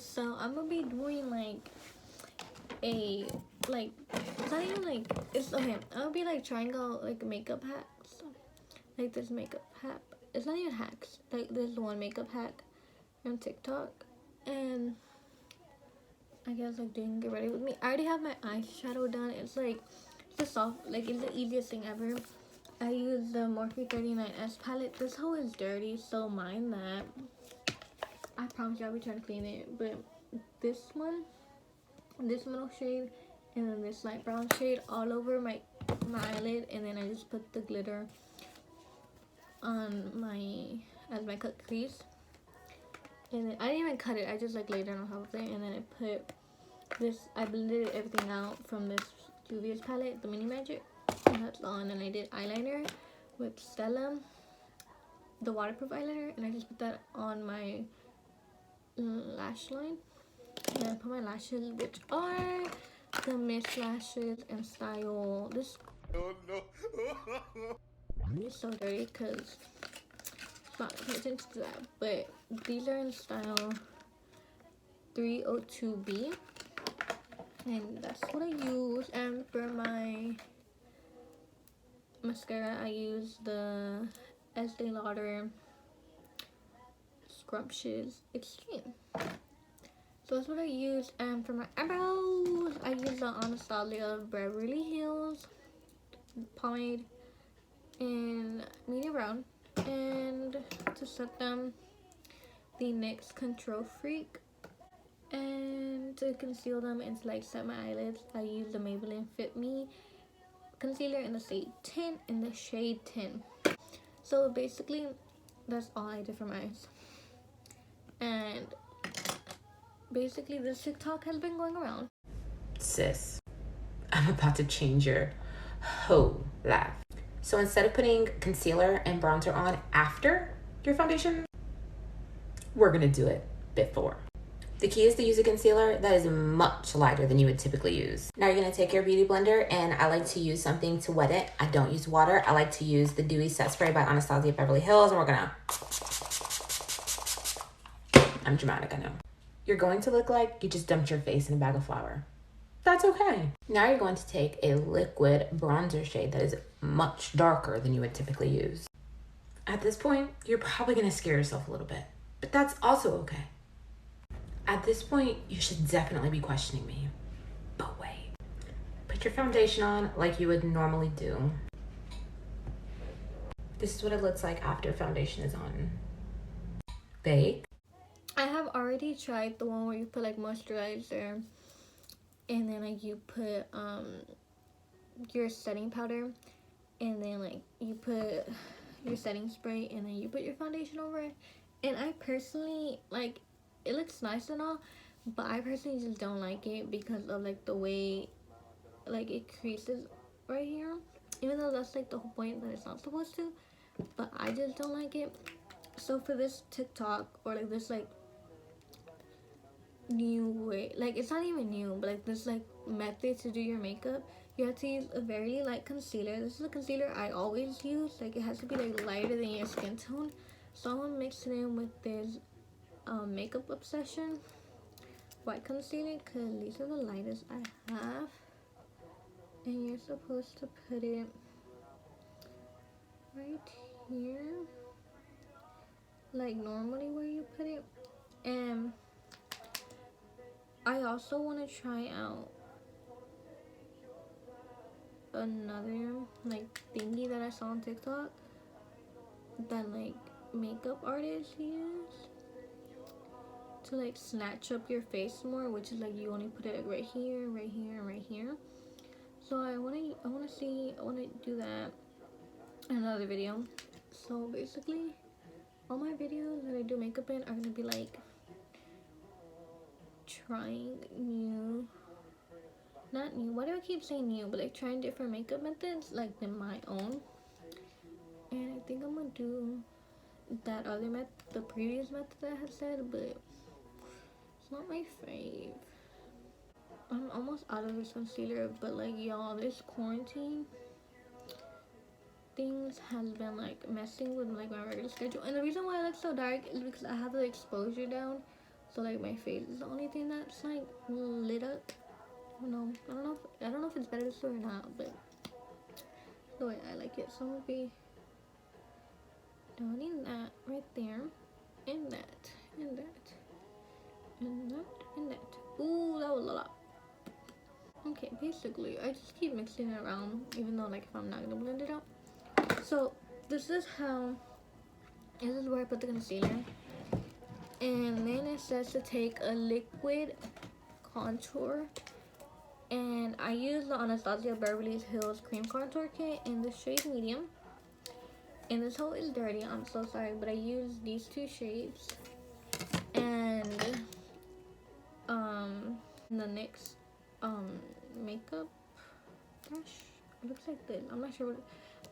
guys, so I'm gonna be doing like a it's not even like it's okay. I'll be like trying out like makeup hacks, like this makeup hack. It's not even hacks. Like this one makeup hack on TikTok, and I guess like doing Get Ready With Me. I already have my eyeshadow done. It's like it's a soft, like it's the easiest thing ever. I use the Morphe 39S palette. This hoe is dirty, so mind that. I promise you I'll be trying to clean it, but this one, this middle shade, and then this light brown shade all over my eyelid, and then I just put the glitter on as my cut crease, and then I didn't even cut it. I just like laid it on top of it, and then I put this. I blended everything out from this Juvia's palette, the Mini Magic, and that's on. And I did eyeliner with Stella, the waterproof eyeliner, and I just put that on my lash line. And I put my lashes, which are the Miss Lashes in style. This is so dirty because it's not paying attention to that. But these are in style 302B. And that's what I use. And for my mascara, I use the Estee Lauder Scrumptious Extreme. So that's what I use. And for my eyebrows, I use the Anastasia Beverly Hills pomade in medium brown. And to set them, the NYX Control Freak. And to conceal them and to like set my eyelids, I use the Maybelline Fit Me concealer in the shade 10. So basically, that's all I did for my eyes. And basically, this TikTok has been going around. Sis, I'm about to change your whole life. So instead of putting concealer and bronzer on after your foundation, we're gonna do it before. The key is to use a concealer that is much lighter than you would typically use. Now you're gonna take your beauty blender, and I like to use something to wet it. I don't use water. I like to use the Dewy Set Spray by Anastasia Beverly Hills, and we're gonna... I'm dramatic, I know. You're going to look like you just dumped your face in a bag of flour. That's okay. Now you're going to take a liquid bronzer shade that is much darker than you would typically use. At this point, you're probably gonna scare yourself a little bit, but that's also okay. At this point, you should definitely be questioning me. But wait. Put your foundation on like you would normally do. This is what it looks like after foundation is on. Bake. I have already tried the one where you put like moisturizer, and then like you put your setting powder, and then like you put your setting spray, and then you put your foundation over it. And I personally like, it looks nice and all, but I personally just don't like it because of like the way like it creases right here, even though that's like the whole point that it's not supposed to, but I just don't like it. So for this TikTok, or like this like new way, like it's not even new, but like this like method to do your makeup, you have to use a very light concealer. This is a concealer I always use. Like it has to be like lighter than your skin tone. So I'm gonna mix it in with this Makeup Obsession white concealer, because these are the lightest I have. And you're supposed to put it right here, like normally where you put it. And I also want to try out another like thingy that I saw on TikTok that like makeup artists use to like snatch up your face more, which is like you only put it right here, right here, and right here. So I want to do that in another video. So basically, all my videos that I do makeup in are gonna be like trying new, not new, why do I keep saying new, but like trying different makeup methods like than my own. And I think I'm gonna do that other method, the previous method that I had said, but it's not my fave. I'm almost out of this concealer, but like y'all, this quarantine things has been like messing with like my regular schedule. And the reason why I look so dark is because I have the exposure down So like my face is the only thing that's like lit up. I don't know if it's better this way or not, but the way I like it. So I'm gonna be doing that right there, and that, and that, and that, and that. Ooh, that was a lot. Okay, basically, I just keep mixing it around, even though like if I'm not gonna blend it out. So this is where I put the concealer, and then it says to take a liquid contour, and I use the Anastasia Beverly Hills Cream Contour Kit in the shade medium. And this hole is dirty, I'm so sorry, but I use these two shades. And the NYX makeup brush, it looks like this. I'm not sure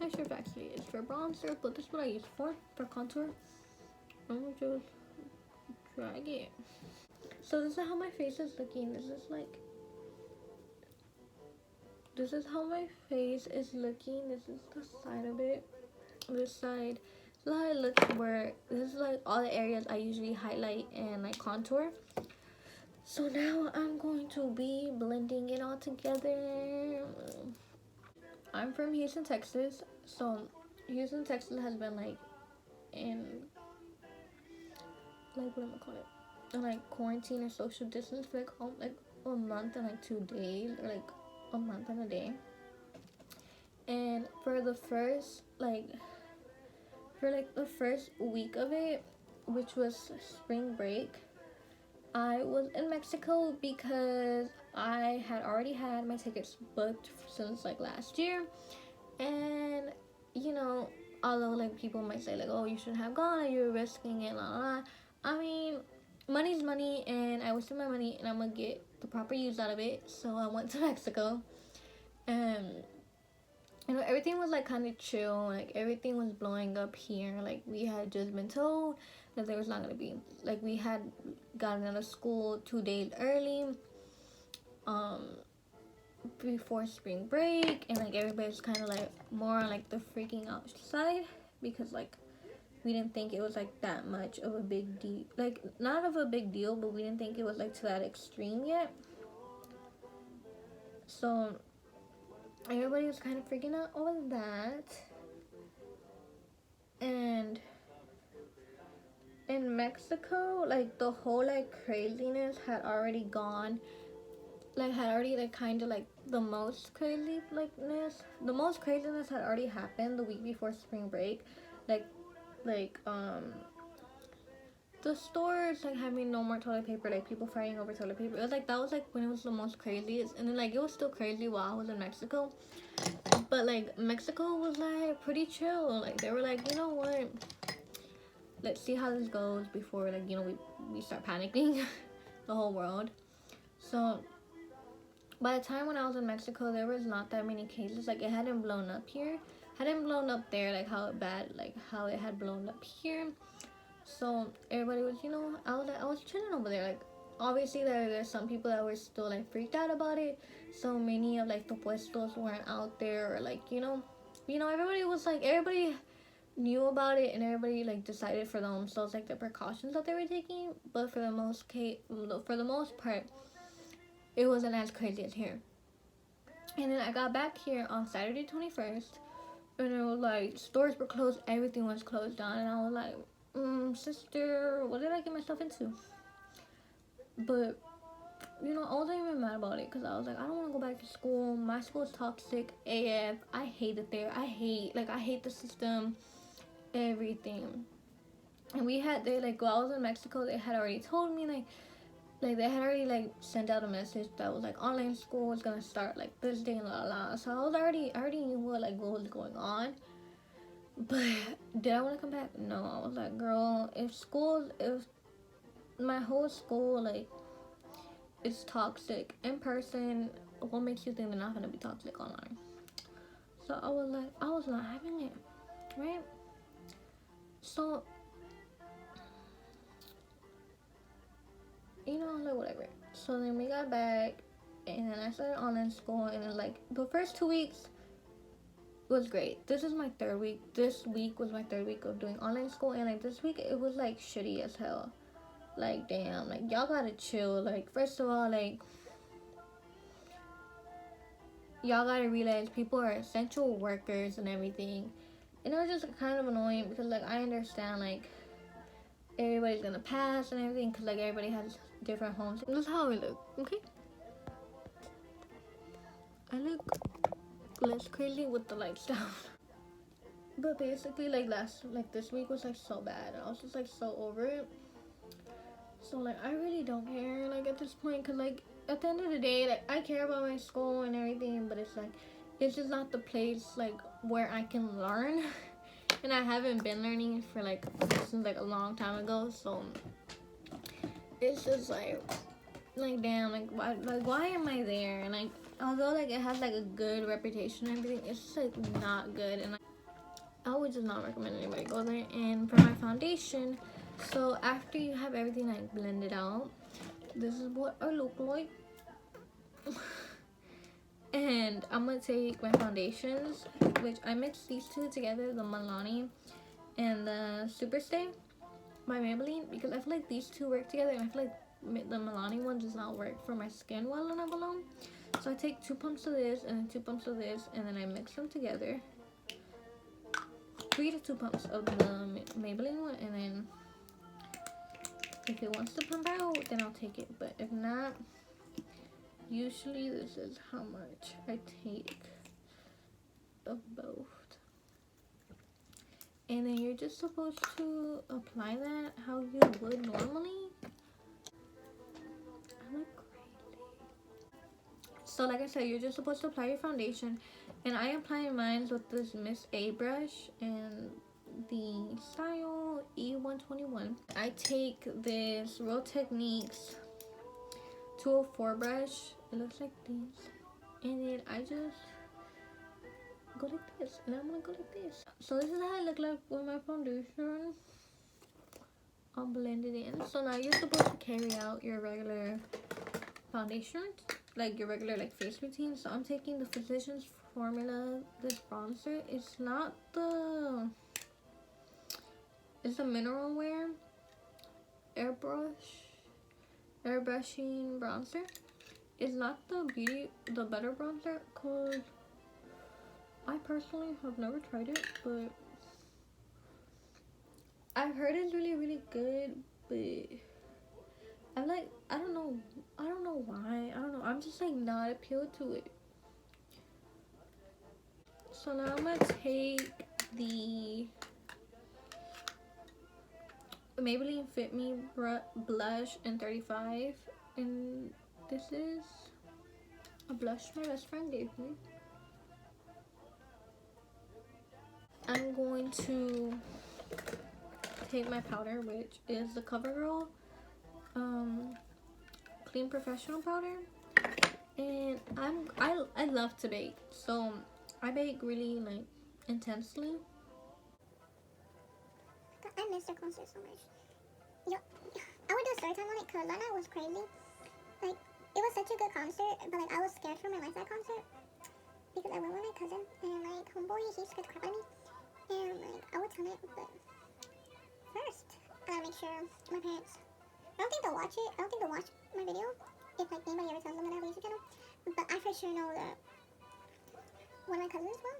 if it actually is for bronzer, but this is what I use for contour. I'm gonna just drag it. So this is how my face is looking. This is how my face is looking. This is the side of it. This side. This is how it looks where this is like all the areas I usually highlight and like contour. So now I'm going to be blending it all together. I'm from Houston, Texas. So Houston, Texas has been like in like what am I call it? Like quarantine or social distance for like a month and like 2 days, or like a month and a day. And for the first week of it, which was spring break, I was in Mexico because I had already had my tickets booked since like last year. And you know, although like people might say like, oh, you shouldn't have gone and you're risking it, la la, I mean, money's money, and I wasted my money, and I'm gonna get the proper use out of it. So I went to Mexico, and you know, everything was like kind of chill. Like everything was blowing up here. Like we had just been told that there was not gonna be, like we had gotten out of school 2 days early, before spring break, and like everybody's kind of like more on like the freaking out side, because like we didn't think it was like that much of a big deal, like not of a big deal, but we didn't think it was like to that extreme yet. So everybody was kind of freaking out over that. And in Mexico, like the whole like craziness had already gone, like had already like kind of like the most craziness had already happened the week before spring break. like the stores like having no more toilet paper, like people fighting over toilet paper. It was like that was like when it was the most craziest, and then like it was still crazy while I was in Mexico, but like Mexico was like pretty chill. Like they were like, you know what, let's see how this goes before like, you know, we start panicking the whole world. So by the time when I was in Mexico, there was not that many cases. Like it hadn't blown up here, hadn't blown up there like how it had blown up here. So everybody was, you know, I was chilling over there. Like obviously there's some people that were still like freaked out about it. So many of like the puestos weren't out there, or like, you know, everybody knew about it, and everybody like decided for themselves like the precautions that they were taking. But for the most part, it wasn't as crazy as here. And then I got back here on Saturday 21st, and it was like stores were closed, everything was closed down, and I was like, sister, what did I get myself into? But you know, I wasn't even mad about it, because I was like, I don't want to go back to school. My school is toxic AF. I hate it there. I hate the system, everything. And while I was in Mexico, they had already told me like they had already like sent out a message that was like online school was gonna start like this day and la. So I already knew what was going on. But did I want to come back? No. I was like, girl, if my whole school like is toxic in person, what makes you think they're not gonna be toxic online? So I was like, I was not having it, right? So you know, like whatever. So then we got back, and then I started online school, and then like the first 2 weeks was great. This is my third week. This week was my third week of doing online school, and like this week it was like shitty as hell. Like, damn, like, y'all gotta chill. Like, first of all, like, y'all gotta realize people are essential workers and everything. And it was just kind of annoying because, like, I understand, like, everybody's gonna pass and everything because, like, everybody has different homes. This is how I look, okay? I look less crazy with the lights down. But basically, like, this week was, like, so bad. I was just, like, so over it. So, like, I really don't care, like, at this point, because, like, at the end of the day, like, I care about my school and everything, but it's, like, it's just not the place, like, where I can learn. And I haven't been learning for, like, since, like, a long time ago, so it's just, like, damn, like, why am I there? And, like, although, like, it has, like, a good reputation and everything, it's just, like, not good, and, like, I would just not recommend anybody go there. And for my foundation, so after you have everything, like, blended out, this is what I look like. And I'm gonna take my foundations, which I mixed these two together, the Milani and the Superstay by Maybelline, because I feel like these two work together, and I feel like the Milani one does not work for my skin well enough alone. So I take 2 pumps of this and then 2 pumps of this, and then I mix them together. 3 to 2 pumps of the Maybelline one, and then if it wants to pump out, then I'll take it. But if not, usually this is how much I take of both. And then you're just supposed to apply that how you would normally. I look crazy. So like I said, you're just supposed to apply your foundation. And I apply mine with this Miss A brush and the style E121. I take this Real Techniques 204 brush. It looks like this. And then I just go like this. And I'm gonna go like this. So this is how I look like with my foundation. I'll blend it in. So now you're supposed to carry out your regular foundation, like your regular like face routine. So I'm taking the Physicians Formula, this bronzer. It's a mineral wear airbrushing bronzer. It's not the better bronzer, cause I personally have never tried it, but I've heard it's really, really good. But I'm like, I don't know why. I don't know. I'm just like not appealed to it. So now I'm gonna take the Maybelline Fit Me blush in 35, and this is a blush my best friend gave me. I'm going to take my powder, which is the CoverGirl Clean Professional powder, and I love to bake, so I bake really like intensely. I missed the concert so much. Yo, I would do a story time on it because that night was crazy. Like, it was such a good concert, but like I was scared for my life that concert because I went with my cousin and like homeboy, he scared the crap out of me, and like I would tell it, but first I gotta make sure my parents. I don't think they'll watch it. I don't think they'll watch my video if like anybody ever tells them that I have a YouTube channel. But I for sure know that one of my cousins will.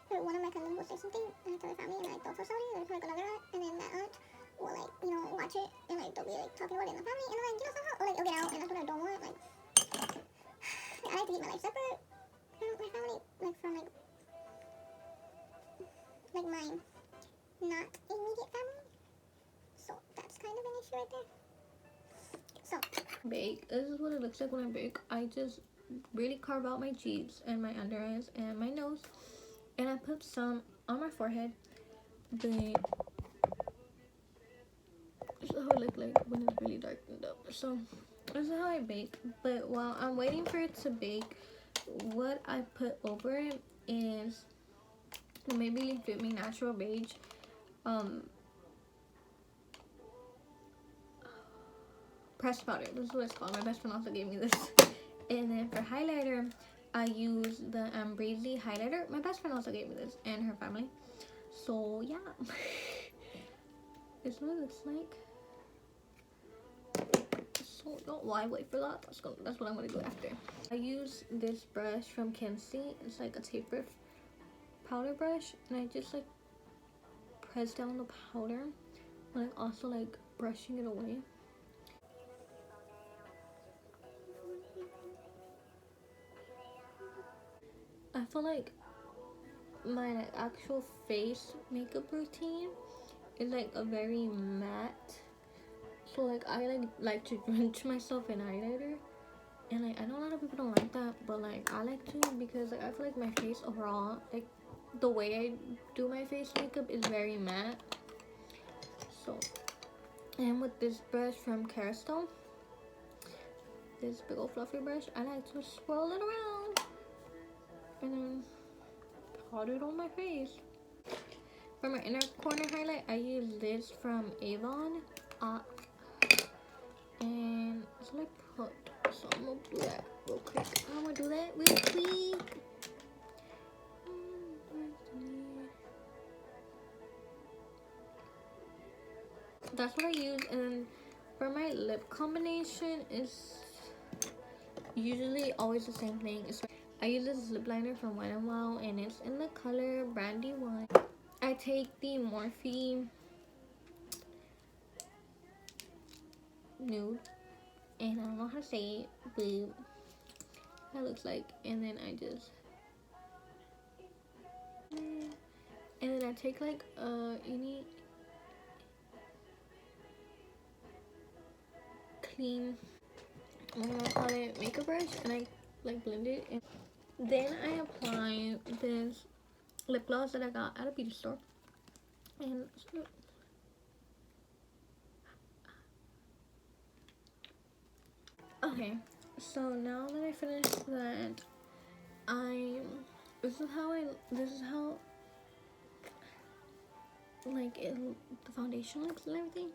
Or one of my cousins will say something and tell their family, and like they'll tell somebody, they'll probably go another aunt, and then that aunt will like, you know, watch it, and like they'll be like talking about it in the family, and like, you know, somehow, or like it'll get out, and that's what I don't want. Like, I like to keep my life separate from my family, like from like my not immediate family. So that's kind of an issue right there. So Bake. This is what it looks like when I bake. I just really carve out my cheeks and my under eyes and my nose, and I put some on my forehead. But this is how it looks like when it's really darkened up. So this is how I bake. But while I'm waiting for it to bake, what I put over it is the Maybelline Fit Me Natural Beige pressed powder. This is what it's called. My best friend also gave me this. And then for highlighter, I use the Breezy highlighter. My best friend also gave me this, and her family. So yeah, this is what it looks like. So don't wait for that. That's what I'm gonna do after. I use this brush from Kenzie. It's like a taper powder brush, and I just like press down the powder, and like also like brushing it away. I feel like my like actual face makeup routine is like a very matte. So like I like to drench myself in highlighter, and like I know a lot of people don't like that, but like I like to, because like I feel like my face overall, like the way I do my face makeup is very matte. So, and with this brush from Kerastone, this big old fluffy brush, I like to swirl it around and then powder it on my face. For my inner corner highlight, I use this from Avon. And so I put, so I'm gonna do that real quick. That's what I use. And then for my lip combination, is usually always the same thing. I use this lip liner from Wet n Wild, and it's in the color Brandy Wine. I take the Morphe Nude, and I don't know how to say it, but that looks like, and then I just, and then I take like any clean, I'm gonna call it makeup brush, and I like blend it, and then I apply this lip gloss that I got at a beauty store, and okay, so now that I finished that, this is how like the foundation looks and everything.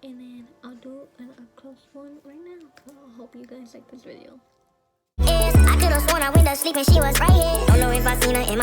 And then I'll do a close one right now. I hope you guys like this video. I could have sworn I went to sleep and she was right here. Don't know if I seen her in my